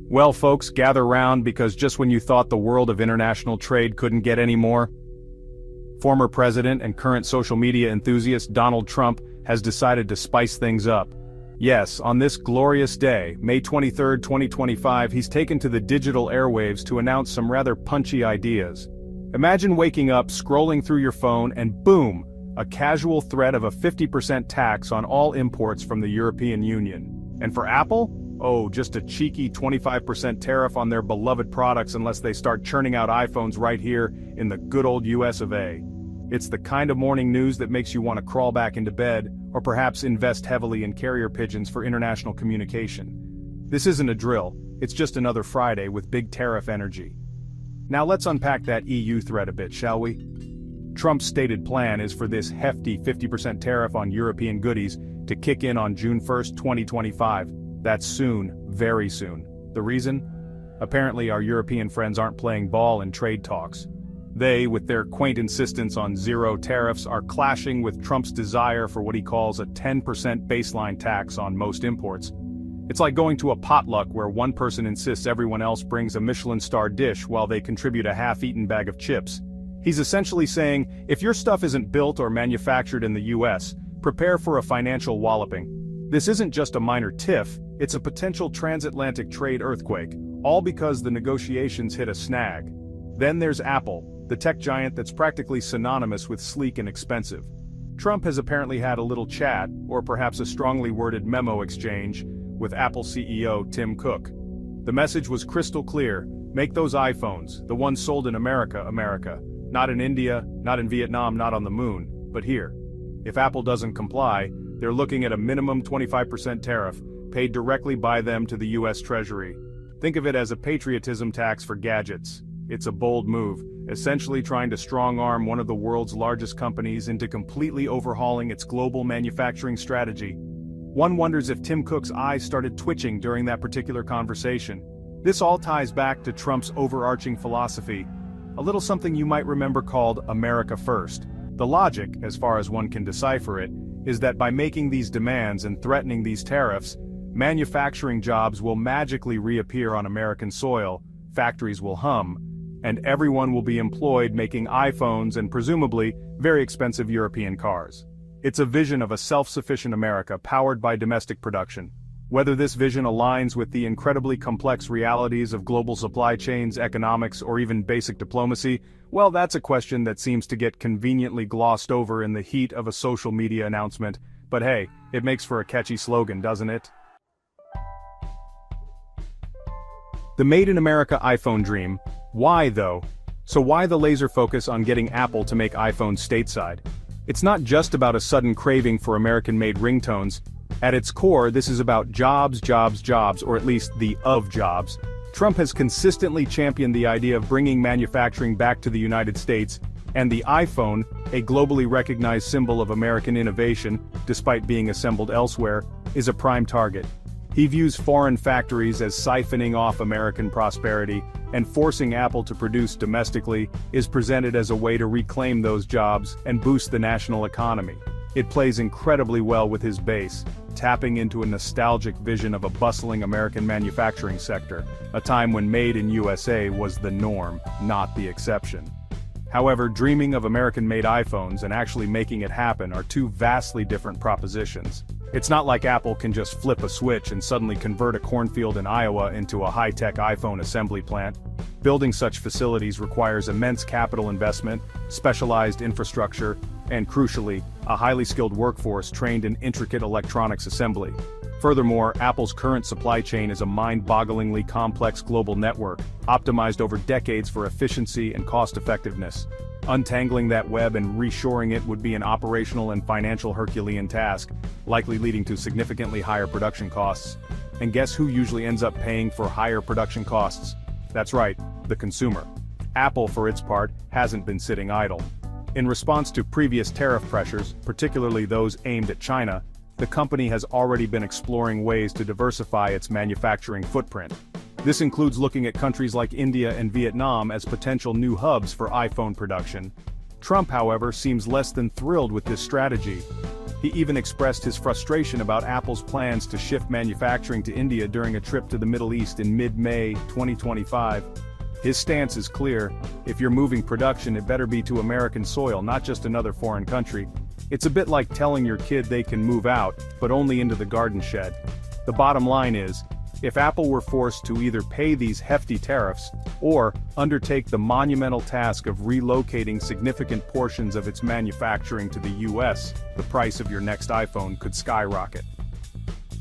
Well, folks, gather round because just when you thought the world of international trade couldn't get any more, former president and current social media enthusiast Donald Trump has decided to spice things up. Yes, on this glorious day, May 23, 2025, he's taken to the digital airwaves to announce some rather punchy ideas. Imagine waking up, scrolling through your phone, and boom, a casual threat of a 50% tax on all imports from the European Union. And for Apple? Oh, just a cheeky 25% tariff on their beloved products unless they start churning out iPhones right here in the good old US of A. It's the kind of morning news that makes you want to crawl back into bed, or perhaps invest heavily in carrier pigeons for international communication. This isn't a drill, it's just another Friday with big tariff energy. Now let's unpack that EU threat a bit, shall we? Trump's stated plan is for this hefty 50% tariff on European goodies to kick in on June 1, 2025. That's soon, very soon. The reason? Apparently our European friends aren't playing ball in trade talks. They, with their quaint insistence on zero tariffs, are clashing with Trump's desire for what he calls a 10% baseline tax on most imports. It's like going to a potluck where one person insists everyone else brings a Michelin-starred dish while they contribute a half-eaten bag of chips. He's essentially saying, if your stuff isn't built or manufactured in the US, prepare for a financial walloping. This isn't just a minor tiff, it's a potential transatlantic trade earthquake, all because the negotiations hit a snag. Then there's Apple, the tech giant that's practically synonymous with sleek and expensive. Trump has apparently had a little chat, or perhaps a strongly worded memo exchange, with Apple CEO Tim Cook. The message was crystal clear: make those iPhones, the ones sold in America, not in India, not in Vietnam, not on the moon, but here. If Apple doesn't comply, they're looking at a minimum 25% tariff, paid directly by them to the US Treasury. Think of it as a patriotism tax for gadgets. It's a bold move, essentially trying to strong-arm one of the world's largest companies into completely overhauling its global manufacturing strategy. One wonders if Tim Cook's eyes started twitching during that particular conversation. This all ties back to Trump's overarching philosophy, a little something you might remember called America First. The logic, as far as one can decipher it, is that by making these demands and threatening these tariffs, manufacturing jobs will magically reappear on American soil, factories will hum, and everyone will be employed making iPhones and presumably very expensive European cars. It's a vision of a self-sufficient America powered by domestic production. Whether this vision aligns with the incredibly complex realities of global supply chains, economics, or even basic diplomacy, well, that's a question that seems to get conveniently glossed over in the heat of a social media announcement. But hey, it makes for a catchy slogan, doesn't it? The Made in America iPhone dream. Why though? So why the laser focus on getting Apple to make iPhones stateside? It's not just about a sudden craving for American-made ringtones. At its core, this is about jobs, or at least the of jobs. Trump has consistently championed the idea of bringing manufacturing back to the United States, and the iPhone, a globally recognized symbol of American innovation, despite being assembled elsewhere, is a prime target. He views foreign factories as siphoning off American prosperity, and forcing Apple to produce domestically is presented as a way to reclaim those jobs and boost the national economy. It plays incredibly well with his base, tapping into a nostalgic vision of a bustling American manufacturing sector, a time when made in USA was the norm, not the exception. However, dreaming of American-made iPhones and actually making it happen are two vastly different propositions. It's not like Apple can just flip a switch and suddenly convert a cornfield in Iowa into a high-tech iPhone assembly plant. Building such facilities requires immense capital investment, specialized infrastructure, and crucially, a highly skilled workforce trained in intricate electronics assembly. Furthermore, Apple's current supply chain is a mind-bogglingly complex global network, optimized over decades for efficiency and cost-effectiveness. Untangling that web and reshoring it would be an operational and financial Herculean task, likely leading to significantly higher production costs. And guess who usually ends up paying for higher production costs? That's right, the consumer. Apple, for its part, hasn't been sitting idle. In response to previous tariff pressures, particularly those aimed at China, the company has already been exploring ways to diversify its manufacturing footprint. This includes looking at countries like India and Vietnam as potential new hubs for iPhone production. Trump, however, seems less than thrilled with this strategy. He even expressed his frustration about Apple's plans to shift manufacturing to India during a trip to the Middle East in mid-May 2025. His stance is clear: if you're moving production, it better be to American soil, not just another foreign country. It's a bit like telling your kid they can move out, but only into the garden shed. The bottom line is, if Apple were forced to either pay these hefty tariffs, or undertake the monumental task of relocating significant portions of its manufacturing to the US, the price of your next iPhone could skyrocket.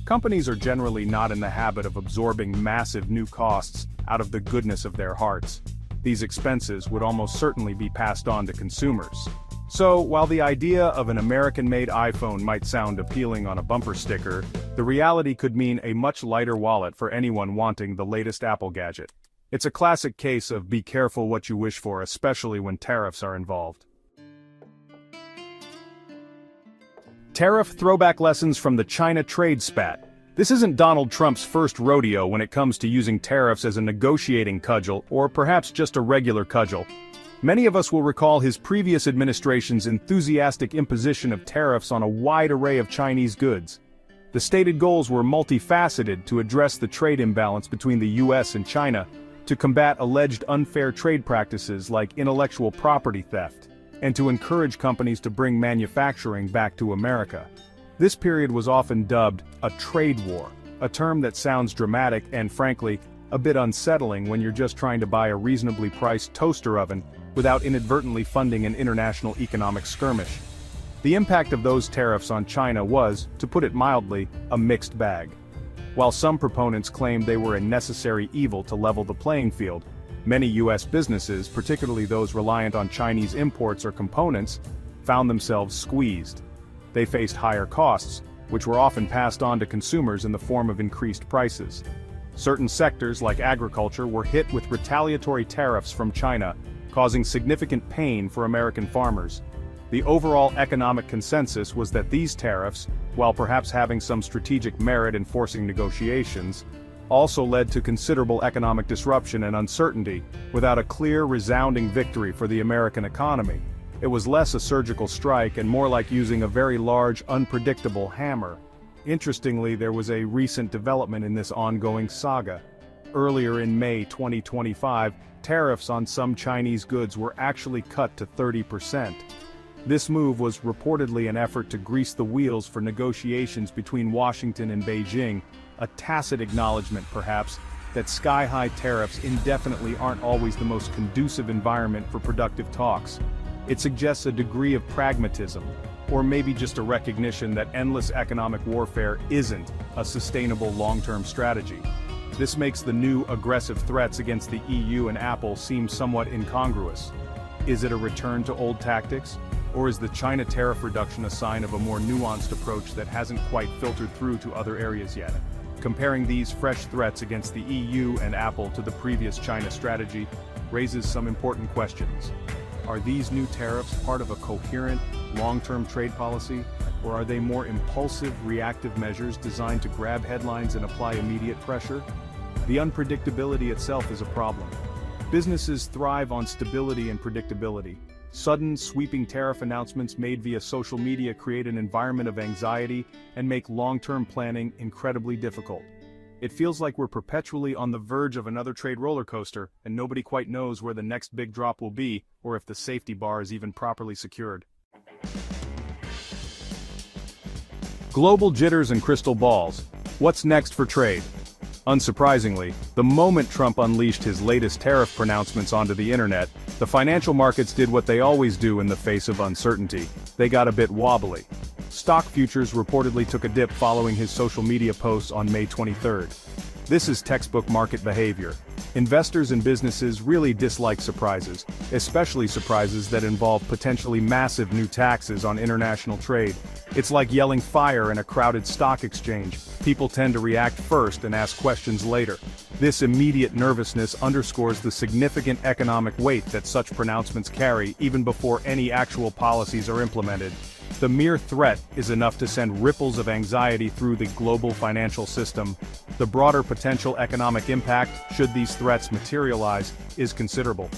Companies are generally not in the habit of absorbing massive new costs out of the goodness of their hearts. These expenses would almost certainly be passed on to consumers. So, while the idea of an American-made iPhone might sound appealing on a bumper sticker, the reality could mean a much lighter wallet for anyone wanting the latest Apple gadget. It's a classic case of be careful what you wish for, especially when tariffs are involved. Tariff throwback lessons from the China trade spat. This isn't Donald Trump's first rodeo when it comes to using tariffs as a negotiating cudgel, or perhaps just a regular cudgel. Many of us will recall his previous administration's enthusiastic imposition of tariffs on a wide array of Chinese goods. The stated goals were multifaceted: to address the trade imbalance between the US and China, to combat alleged unfair trade practices like intellectual property theft, and to encourage companies to bring manufacturing back to America. This period was often dubbed a trade war, a term that sounds dramatic and, frankly, a bit unsettling when you're just trying to buy a reasonably priced toaster oven without inadvertently funding an international economic skirmish. The impact of those tariffs on China was, to put it mildly, a mixed bag. While some proponents claimed they were a necessary evil to level the playing field, many US businesses, particularly those reliant on Chinese imports or components, found themselves squeezed. They faced higher costs, which were often passed on to consumers in the form of increased prices. Certain sectors, like agriculture, were hit with retaliatory tariffs from China, causing significant pain for American farmers. The overall economic consensus was that these tariffs, while perhaps having some strategic merit in forcing negotiations, also led to considerable economic disruption and uncertainty, without a clear, resounding victory for the American economy. It was less a surgical strike and more like using a very large, unpredictable hammer. Interestingly, there was a recent development in this ongoing saga. Earlier in May 2025, tariffs on some Chinese goods were actually cut to 30%. This move was reportedly an effort to grease the wheels for negotiations between Washington and Beijing, a tacit acknowledgement, perhaps, that sky-high tariffs indefinitely aren't always the most conducive environment for productive talks. It suggests a degree of pragmatism, or maybe just a recognition that endless economic warfare isn't a sustainable long-term strategy. This makes the new aggressive threats against the EU and Apple seem somewhat incongruous. Is it a return to old tactics? Or is the China tariff reduction a sign of a more nuanced approach that hasn't quite filtered through to other areas yet? Comparing these fresh threats against the EU and Apple to the previous China strategy raises some important questions. Are these new tariffs part of a coherent, long-term trade policy, or are they more impulsive, reactive measures designed to grab headlines and apply immediate pressure? The unpredictability itself is a problem. Businesses thrive on stability and predictability. Sudden, sweeping tariff announcements made via social media create an environment of anxiety and make long-term planning incredibly difficult. It feels like we're perpetually on the verge of another trade roller coaster, and nobody quite knows where the next big drop will be, or if the safety bar is even properly secured. Global jitters and crystal balls. What's next for trade? Unsurprisingly, the moment Trump unleashed his latest tariff pronouncements onto the internet, the financial markets did what they always do in the face of uncertainty. They got a bit wobbly. Stock futures reportedly took a dip following his social media posts on May 23rd. This is textbook market behavior. Investors and businesses really dislike surprises, especially surprises that involve potentially massive new taxes on international trade. It's like yelling fire in a crowded stock exchange. People tend to react first and ask questions later. This immediate nervousness underscores the significant economic weight that such pronouncements carry even before any actual policies are implemented. The mere threat is enough to send ripples of anxiety through the global financial system. The broader potential economic impact, should these threats materialize, is considerable.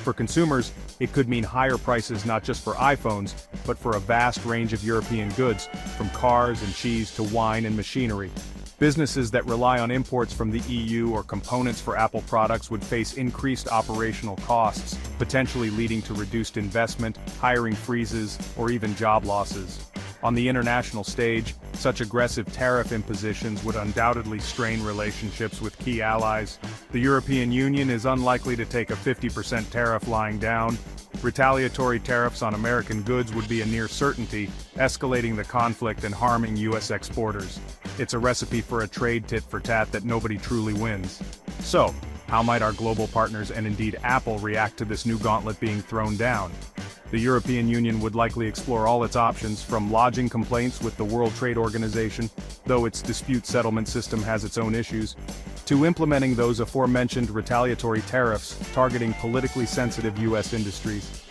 For consumers, it could mean higher prices not just for iPhones, but for a vast range of European goods, from cars and cheese to wine and machinery. Businesses that rely on imports from the EU or components for Apple products would face increased operational costs, potentially leading to reduced investment, hiring freezes, or even job losses. On the international stage, such aggressive tariff impositions would undoubtedly strain relationships with key allies. The European Union is unlikely to take a 50% tariff lying down. Retaliatory tariffs on American goods would be a near certainty, escalating the conflict and harming U.S. exporters. It's a recipe for a trade tit-for-tat that nobody truly wins. So, how might our global partners and indeed Apple react to this new gauntlet being thrown down? The European Union would likely explore all its options, from lodging complaints with the World Trade Organization, though its dispute settlement system has its own issues, to implementing those aforementioned retaliatory tariffs targeting politically sensitive U.S. industries.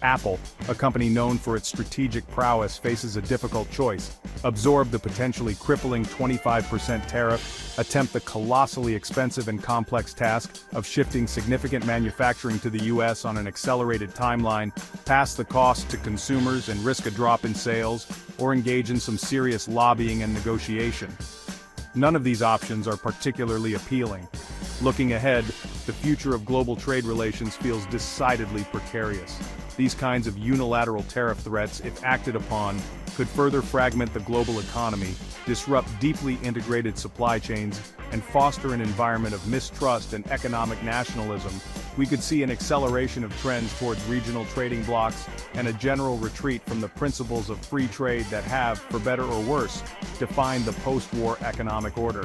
Apple, a company known for its strategic prowess, faces a difficult choice: absorb the potentially crippling 25% tariff, attempt the colossally expensive and complex task of shifting significant manufacturing to the US on an accelerated timeline, pass the cost to consumers and risk a drop in sales, or engage in some serious lobbying and negotiation. None of these options are particularly appealing. Looking ahead, the future of global trade relations feels decidedly precarious. These kinds of unilateral tariff threats, if acted upon, could further fragment the global economy, disrupt deeply integrated supply chains, and foster an environment of mistrust and economic nationalism. We could see an acceleration of trends towards regional trading blocs and a general retreat from the principles of free trade that have, for better or worse, defined the post-war economic order.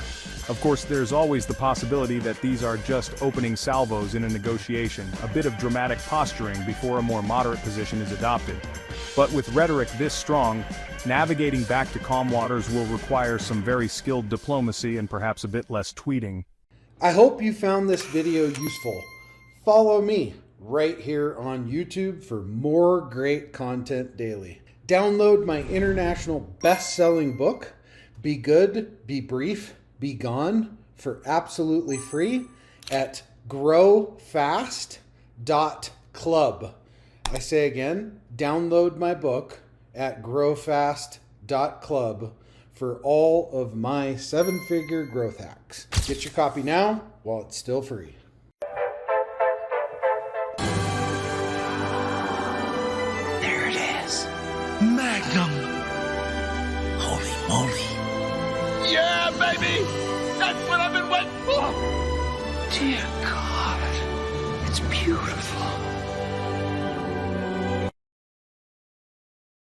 Of course, there's always the possibility that these are just opening salvos in a negotiation, a bit of dramatic posturing before a more moderate position is adopted. But with rhetoric this strong, navigating back to calm waters will require some very skilled diplomacy and perhaps a bit less tweeting. I hope you found this video useful. Follow me right here on YouTube for more great content daily. Download my international best-selling book, Be Good, Be Brief, Be Gone, for absolutely free at growfast.club. I say again, download my book at growfast.club for all of my 7-figure growth hacks. Get your copy now while it's still free. There it is. Magnum. Holy moly. Yeah, baby! That's what I've been waiting for! Dear God. It's beautiful.